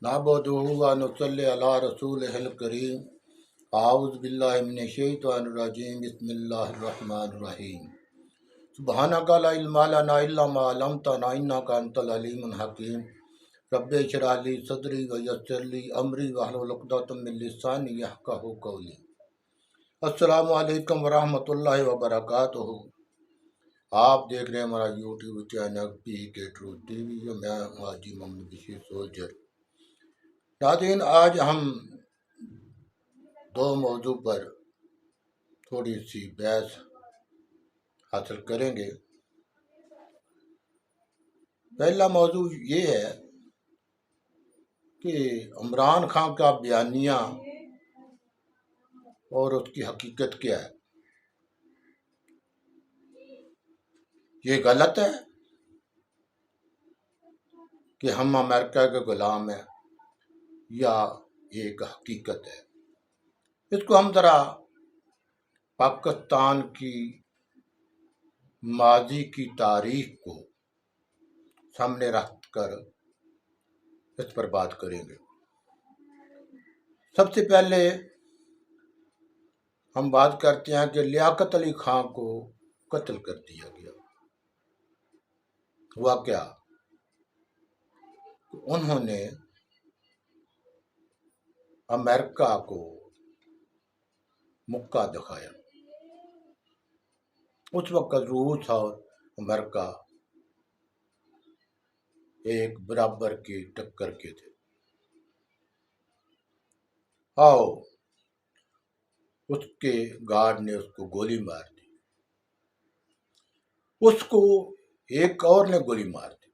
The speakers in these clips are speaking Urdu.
نعبدہ و نصلی علی رسولہ الکریم اعوذ باللہ من الشیطان الرجیم بسم اللہ الرحمن الرحیم سبحانک لا علم لنا الا ما علمتنا انک انت العلیم الحکیم رب اشرح لی صدری ویسر لی امری واحلل عقدۃ من لسانی یفقہوا قولی۔ السلام علیکم ورحمۃ اللہ وبرکاتہ۔ آپ دیکھ رہے ہیں ہمارا یوٹیوب چینل پی کے ٹروتھ ٹی وی، میں حاجی محمد بشیر سولجر۔ ناظرین، آج ہم دو موضوع پر تھوڑی سی بحث حاصل کریں گے۔ پہلا موضوع یہ ہے کہ عمران خان کا بیانیہ اور اس کی حقیقت کیا ہے۔ یہ غلط ہے کہ ہم امریکہ کے غلام ہیں یا ایک حقیقت ہے؟ اس کو ہم ذرا پاکستان کی ماضی کی تاریخ کو سامنے رکھ کر اس پر بات کریں گے۔ سب سے پہلے ہم بات کرتے ہیں کہ لیاقت علی خان کو قتل کر دیا گیا۔ ہوا کیا؟ انہوں نے امریکہ کو مکہ دکھایا۔ اس وقت روس اور امریکہ ایک برابر کی ٹکر کے تھے۔ اس کے گارڈ نے اس کو گولی مار دی، اس کو ایک اور نے گولی مار دی،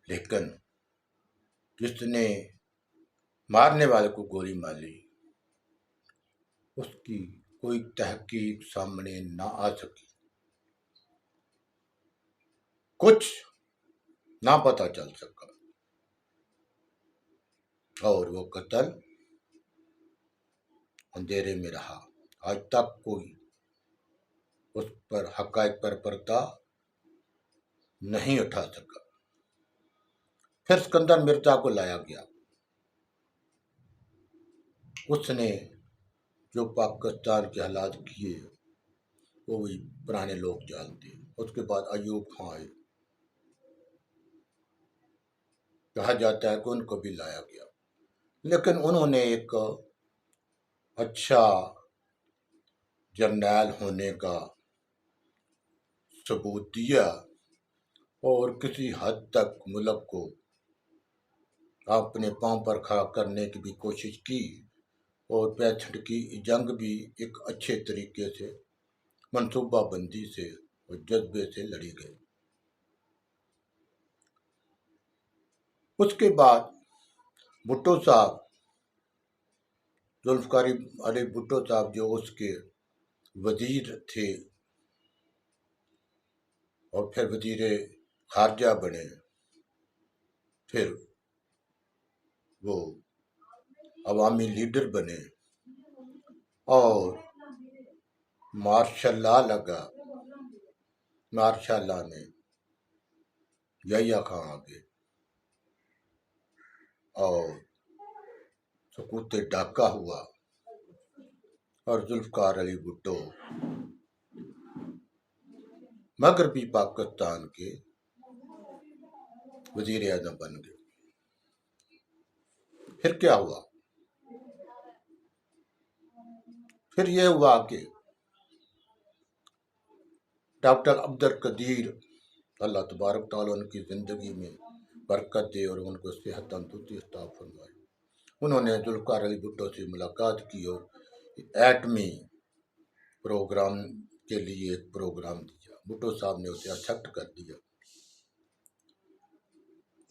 لیکن جس نے مارنے والے کو گولی ماری اس کی کوئی تحقیق سامنے نہ آ سکی، کچھ نہ پتہ چل سکا، اور وہ قتل اندھیرے میں رہا۔ آج تک کوئی اس پر حقائق پر پردہ نہیں اٹھا سکا۔ پھر اسکندر مرزا کو لایا گیا۔ اس نے جو پاکستان کے حالات کیے وہ بھی پرانے لوگ جانتے ہیں۔ اس کے بعد ایوب خان آئے، کہا جاتا ہے کہ ان کو بھی لایا گیا، لیکن انہوں نے ایک اچھا جرنیل ہونے کا ثبوت دیا اور کسی حد تک ملک کو اپنے پاؤں پر کھڑا کرنے کی بھی کوشش کی، اور 65 کی جنگ بھی ایک اچھے طریقے سے منصوبہ بندی سے اور جذبے سے لڑی گئی۔ اس کے بعد بھٹو صاحب، ذوالفقار علی بھٹو صاحب، جو اس کے وزیر تھے اور پھر وزیر خارجہ بنے، پھر وہ عوامی لیڈر بنے، اور مارشل لا لگا۔ مارشل لا میں یحییٰ خان آگے اور سقوط ڈھاکہ ہوا، اور ذوالفقار علی بھٹو مغربی پاکستان کے وزیر اعظم بن گئے۔ پھر کیا ہوا؟ پھر یہ ہوا کہ ڈاکٹر عبدالقدیر، اللہ تبارک تعالیٰ ان کی زندگی میں برکت دے اور ان کو صحت تندرستی عطا فرمائے، انہوں نے ذوالفقار علی بھٹو سے ملاقات کی اور ایٹمی پروگرام کے لیے ایک پروگرام دیا۔ بھٹو صاحب نے اسے ایکسیپٹ کر دیا،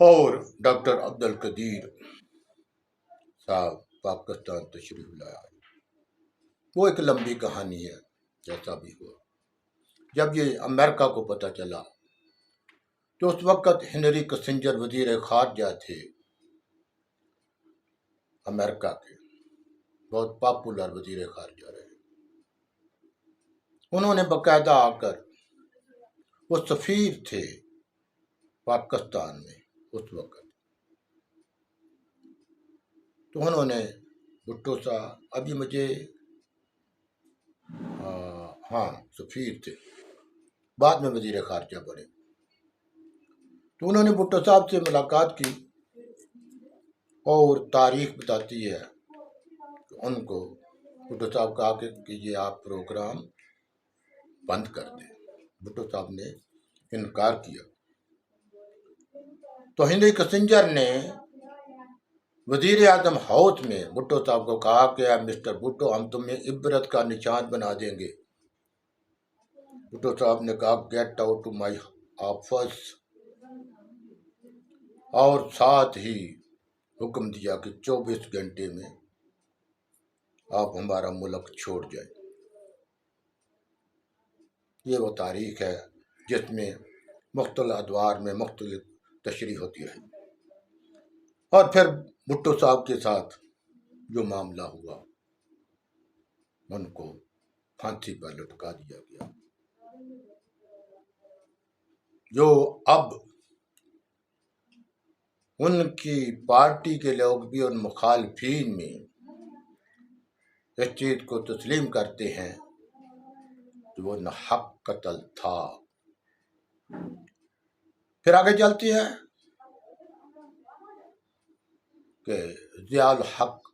اور ڈاکٹر عبدالقدیر صاحب پاکستان تشریف لایا۔ وہ ایک لمبی کہانی ہے، جیسا بھی ہوا۔ جب یہ امریکہ کو پتہ چلا، تو اس وقت ہنری کسنجر وزیر خارجہ تھے امریکہ کے، بہت پاپولر وزیر خارجہ رہے۔ انہوں نے باقاعدہ آ کر، وہ سفیر تھے پاکستان میں، اس وقت. تو انہوں نے بھٹو صاحب ابھی مجھے ہاں سفیر تھے، بعد میں وزیر خارجہ بنے. تو انہوں نے بھٹو صاحب سے ملاقات کی اور تاریخ بتاتی ہے کہ ان کو بھٹو صاحب کہا کہ یہ آپ پروگرام بند کر دیں. بھٹو صاحب نے انکار کیا. تو ہنری کسنجر نے وزیر اعظم ہاؤس میں بھٹو صاحب کو کہا کہ مسٹر بھٹو ہم تمہیں عبرت کا نشان بنا دیں گے. بھٹو صاحب نے کہا get out to my office, اور ساتھ ہی حکم دیا کہ 24 گھنٹے میں آپ ہمارا ملک چھوڑ جائیں. یہ وہ تاریخ ہے جس میں مختلف ادوار میں مختلف تشریح ہوتی ہے. اور پھر بھٹو صاحب کے ساتھ جو معاملہ ہوا، ان کو پھانسی پر لٹکا دیا گیا. جو اب ان کی پارٹی کے لوگ بھی ان مخالفین میں اس چیز کو تسلیم کرتے ہیں کہ وہ ناحق قتل تھا. پھر آگے چلتی ہے کہ ضیاء الحق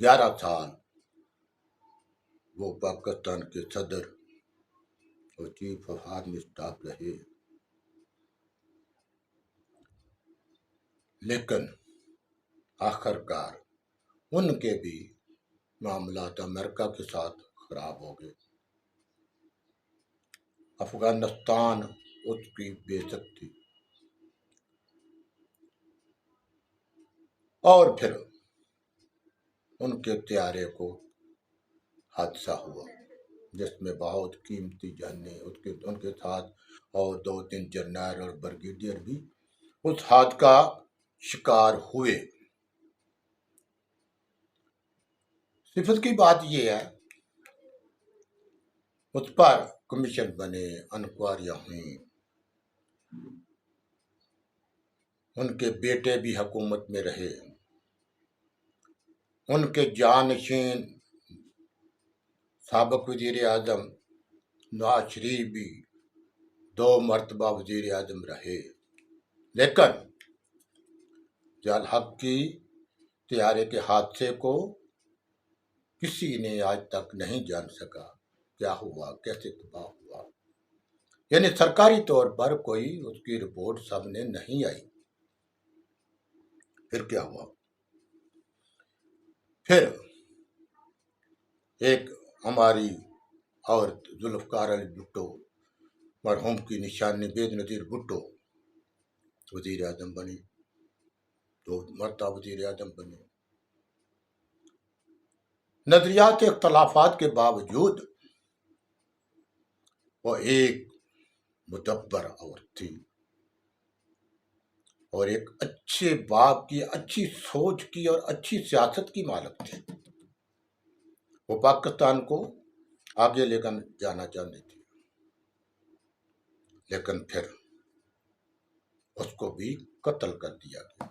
11 سال وہ پاکستان کے صدر اور چیف آف آرمی اسٹاف رہے، لیکن آخر کار ان کے بھی معاملات امریکہ کے ساتھ خراب ہو گئے. افغانستان اس کی بیزت تھی. اور پھر ان کے طیارے کو حادثہ ہوا جس میں بہت قیمتی جانیں ان کے ساتھ اور 2-3 جرنیل اور بریگیڈیئر بھی اس حادثے کا شکار ہوئے. صفت کی بات یہ ہے اس پر کمیشن بنے، انکوائریاں ہوئیں، ان کے بیٹے بھی حکومت میں رہے، ان کے جانشین سابق وزیر اعظم نواز شریف بھی 2 مرتبہ وزیر اعظم رہے، لیکن ضیاء الحق کی طیارے کے حادثے کو کسی نے آج تک نہیں جان سکا کیا ہوا، کیسے تباہ ہوا. یعنی سرکاری طور پر کوئی اس کی رپورٹ سامنے نہیں آئی. پھر کیا ہوا؟ پھر ایک ہماری عورت ذوالفقار علی بھٹو، مرحوم کی نشانی بے نظیر بھٹو، وزیر اعظم بنی، 2 مرتبہ وزیر اعظم بنے. نظریات اختلافات کے باوجود وہ ایک مدبر عورت تھی اور ایک اچھے باپ کی، اچھی سوچ کی اور اچھی سیاست کی مالک تھی. وہ پاکستان کو آگے لے کر جانا چاہتی تھی، لیکن پھر اس کو بھی قتل کر دیا گیا.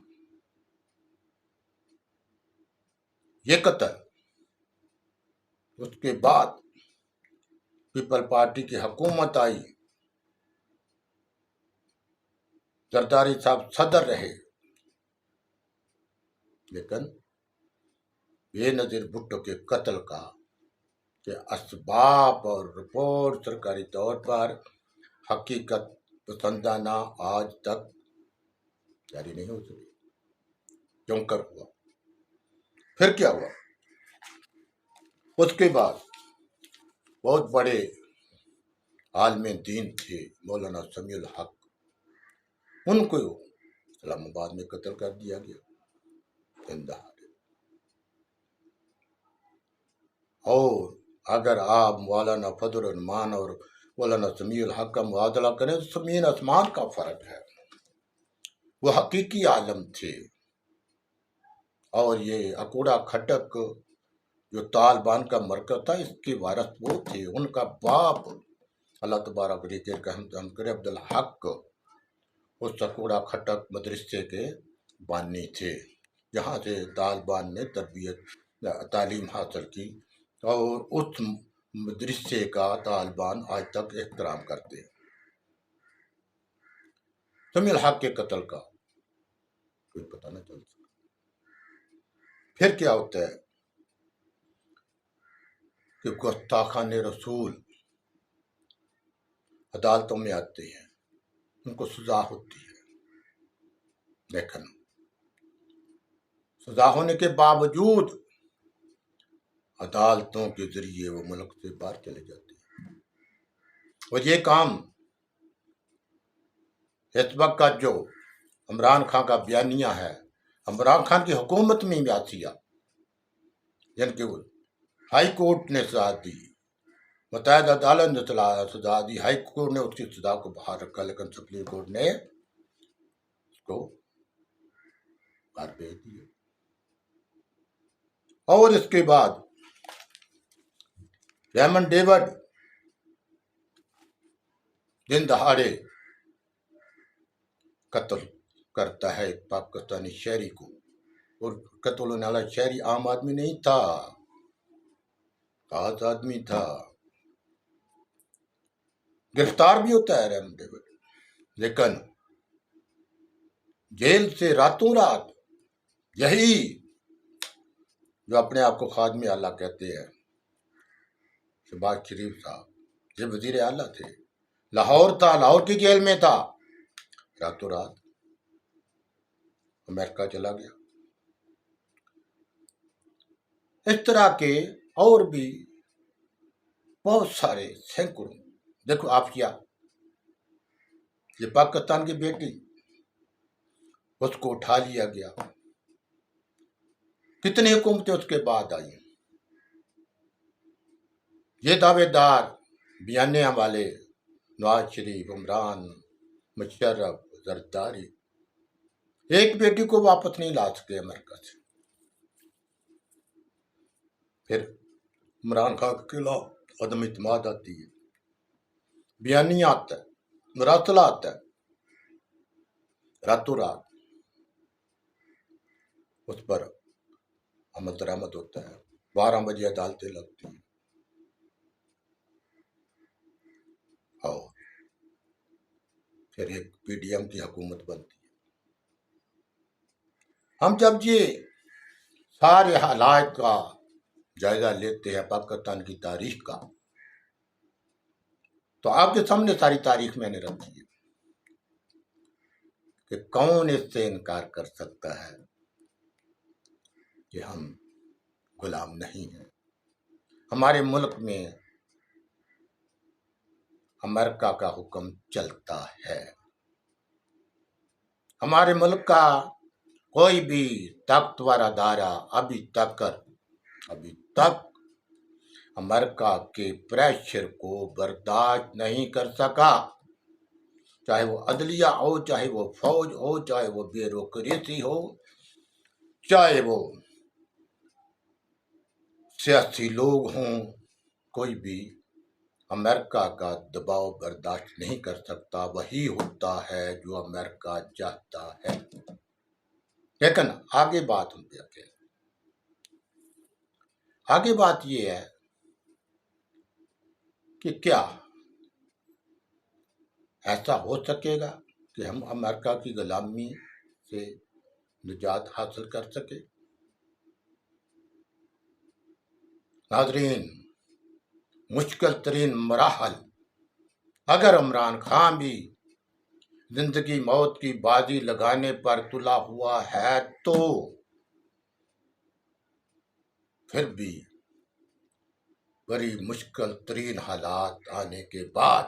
یہ قتل اس کے بعد پیپل پارٹی کی حکومت آئی، زرداری صاحب صدر رہے، لیکن بے نظیر بھٹو کے قتل کا کہ اسباب اور رپورٹ سرکاری طور پر حقیقت پسندانہ آج تک جاری نہیں ہو سکی. کیوں کر ہوا؟ پھر کیا ہوا؟ اس کے بعد بہت بڑے عالم دین تھے مولانا سمیع الحق، ان کو اسلام آباد میں قتل کر دیا گیا زندہ. اور اگر آپ مولانا فضل الرحمان اور مولانا سمیع الحق کا موازنہ کریں تو زمین آسمان کا فرق ہے. وہ حقیقی عالم تھے، اور یہ اکوڑا کھٹک جو طالبان کا مرکز تھا اس کے وارث وہ تھے. ان کا باپ اللہ تبارک و تعالی عبدالحق اس سکوڑا کھٹک مدرسے کے بانی تھے، جہاں سے طالبان نے تعلیم حاصل کی، اور اس مدرسے کا طالبان آج تک احترام کرتے ہیں۔ سمیع الحق کے قتل کا کوئی پتہ نہ چل سکتا۔ پھر کیا ہوتا ہے کہ گستاخان رسول عدالتوں میں آتے ہیں، ان کو سزا ہوتی ہے، لیکن سزا ہونے کے باوجود عدالتوں کے ذریعے وہ ملک سے باہر چلے جاتے ہیں۔ اور یہ کام اس وقت کا جو عمران خان کا بیانیہ ہے، عمران خان کی حکومت میں بیاسیہ، جن کے ہائی کورٹ نے سزا دی، متحدہ عدالت نے سزا دی، ہائی کورٹ نے اس کی سزا کو باہر رکھا، لیکن سپریم کورٹ نے اس کو باہر بھیج دیا۔ اور اس کے بعد ریمنڈ ڈیوڈ دن دہاڑے قتل کرتا ہے ایک پاکستانی شہری کو، اور قتل ہونے والا شہری عام آدمی نہیں تھا، خاص آدمی تھا۔ گرفتار بھی ہوتا ہے ریمنڈ ڈیوڈ، لیکن جیل سے راتوں رات، یہی جو اپنے آپ کو خادم اعلیٰ کہتے ہیں، شہباز شریف صاحب، یہ وزیر اعلیٰ تھے، لاہور تھا، لاہور کی جیل میں تھا، راتوں رات امریکہ چلا گیا۔ اس طرح کے اور بھی بہت سارے سینکڑوں، دیکھو آفیہ، یہ پاکستان کی بیٹی، اس کو اٹھا لیا گیا، کتنی حکومتیں اس کے بعد آئی، یہ دعوے دار بیانیہ والے نواز شریف، عمران، مشرف، زرداری، ایک بیٹی کو واپس نہیں لا سکے امریکہ سے۔ پھر عمران خان کے خلاف عدم اعتماد آتی ہے، بیانیہ آتا ہے، مراسلہ آتا ہے، راتوں رات اس پر عمل درآمد ہوتا ہے، 12 بجے عدالتیں لگتی ہیں، اور پھر ایک پی ڈی ایم کی حکومت بنتی ہے۔ ہم جب یہ سارے حالات کا جائزہ لیتے ہیں پاکستان کی تاریخ کا، تو آپ کے سامنے ساری تاریخ میں نے رکھی ہے کہ کون اس سے انکار کر سکتا ہے کہ ہم غلام نہیں ہیں۔ ہمارے ملک میں امریکہ کا حکم چلتا ہے، ہمارے ملک کا کوئی بھی طاقتور ادارہ ابھی تک امریکہ کے پریشر کو برداشت نہیں کر سکا، چاہے وہ عدلیہ ہو، چاہے وہ فوج ہو، چاہے وہ بیوروکریسی ہو، چاہے وہ سیاسی لوگ ہوں، کوئی بھی امریکہ کا دباؤ برداشت نہیں کر سکتا۔ وہی ہوتا ہے جو امریکہ چاہتا ہے۔ لیکن آگے بات یہ ہے کہ کیا ایسا ہو سکے گا کہ ہم امریکہ کی غلامی سے نجات حاصل کر سکے؟ ناظرین، مشکل ترین مراحل اگر عمران خان بھی زندگی موت کی بازی لگانے پر تلا ہوا ہے، تو پھر بھی بڑی مشکل ترین حالات آنے کے بعد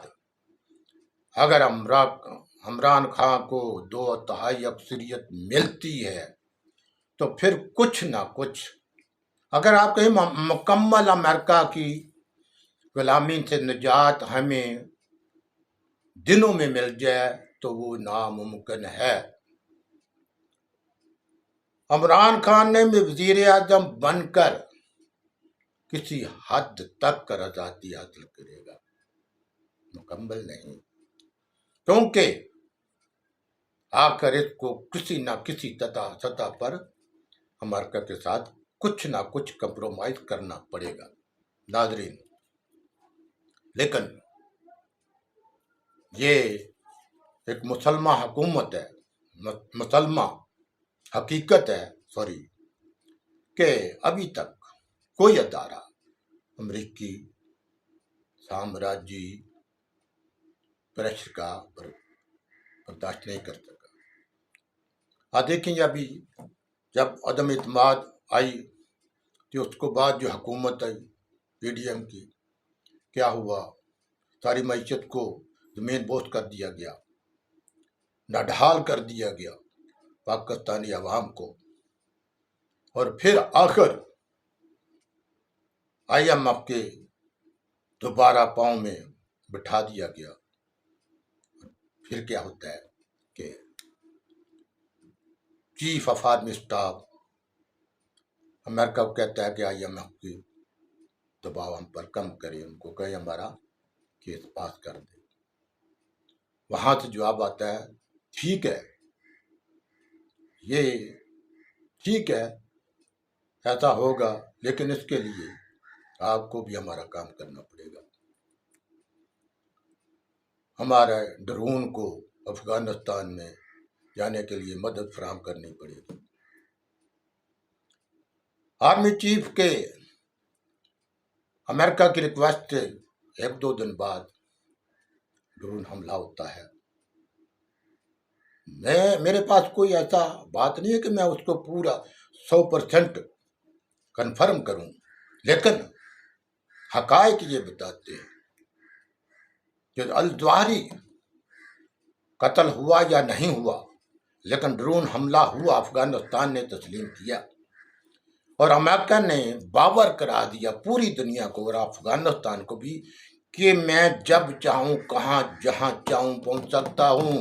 اگر عمران خان کو 2/3 اکثریت ملتی ہے، تو پھر کچھ نہ کچھ، اگر آپ کہیں مکمل امریکہ کی غلامی سے نجات ہمیں دنوں میں مل جائے تو وہ ناممکن ہے۔ عمران خان نے بھی وزیر اعظم بن کر کسی حد تک آزادی حاصل کرے گا، مکمل نہیں، کیونکہ آ کر اس کو کسی نہ کسی سطح پر امریکہ کے ساتھ کچھ نہ کچھ کمپرومائز کرنا پڑے گا ناظرین. لیکن یہ ایک مسلمہ حکومت ہے، مسلمہ حقیقت ہے کہ ابھی تک کوئی ادارہ امریکی سامراجی پریشر کا برداشت نہیں کر سکا. آپ دیکھیں ابھی جب عدم اعتماد آئی تو اس کو بعد جو حکومت آئی PDM کی، کیا ہوا؟ ساری معیشت کو زمین بوس کر دیا گیا، نڈھال کر دیا گیا پاکستانی عوام کو، اور پھر آخر IMF کے دوبارہ پاؤں میں بٹھا دیا گیا. پھر کیا ہوتا ہے کہ چیف آف آرمی اسٹاف امریکہ کو کہتا ہے کہ IMF کی دباؤ ہم پر کم کرے، ان کو کہیں ہمارا کیس پاس کر دے. وہاں سے جواب آتا ہے ٹھیک ہے، یہ ٹھیک ہے، ایسا ہوگا، لیکن اس کے لیے آپ کو بھی ہمارا کام کرنا پڑے گا. ہمارے ڈرون کو افغانستان میں جانے کے لیے مدد فراہم کرنی پڑے گی. آرمی چیف کے امریکہ کی ریکویسٹ سے 1-2 دن بعد ڈرون حملہ ہوتا ہے. میرے پاس کوئی ایسا بات نہیں ہے کہ میں اس کو پورا 100% کنفرم کروں، لیکن حقائق یہ بتاتے ہیں کہ الظواہری قتل ہوا یا نہیں ہوا، لیکن ڈرون حملہ ہوا، افغانستان نے تسلیم کیا، اور امریکہ نے باور کرا دیا پوری دنیا کو اور افغانستان کو بھی کہ میں جب چاہوں کہاں جہاں چاہوں پہنچ سکتا ہوں،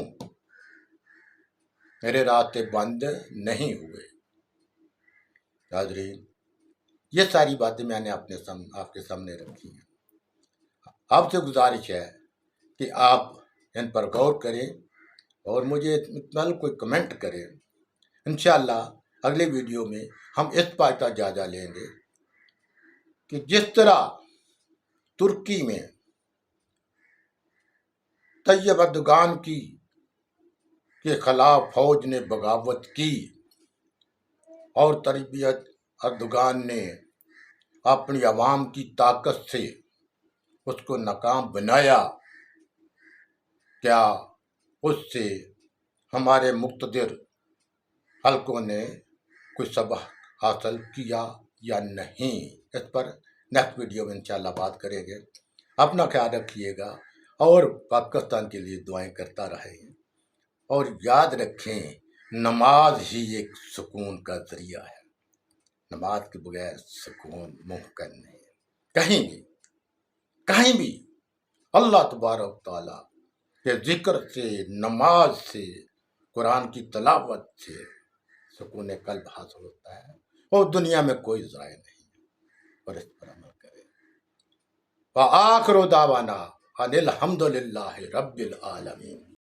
میرے راستے بند نہیں ہوئے. ناظرین، یہ ساری باتیں میں نے آپ کے سامنے رکھی ہیں. آپ سے گزارش ہے کہ آپ ان پر غور کریں اور مجھے اطمینان کوئی کمنٹ کریں. انشاءاللہ اگلے ویڈیو میں ہم اس بات کا جائزہ لیں گے کہ جس طرح ترکی میں طیب اردوغان کے خلاف فوج نے بغاوت کی اور طیب اردوغان نے اپنی عوام کی طاقت سے اس کو ناکام بنایا، کیا اس سے ہمارے مقتدر حلقوں نے کوئی سبق حاصل کیا یا نہیں؟ اس پر نیکسٹ ویڈیو میں انشاءاللہ بات کریں گے. اپنا خیال رکھیے گا اور پاکستان کے لیے دعائیں کرتا رہیں، اور یاد رکھیں نماز ہی ایک سکون کا ذریعہ ہے. نماز کے بغیر سکون ممکن نہیں. کہیں بھی اللہ تبارک تعالیٰ کے ذکر سے، نماز سے، قرآن کی تلاوت سے سکون قلب حاصل ہوتا ہے، اور دنیا میں کوئی ضائع نہیں، اور اس پر عمل کریں. وآخر دعوانا ان الحمد للہ رب العالمین.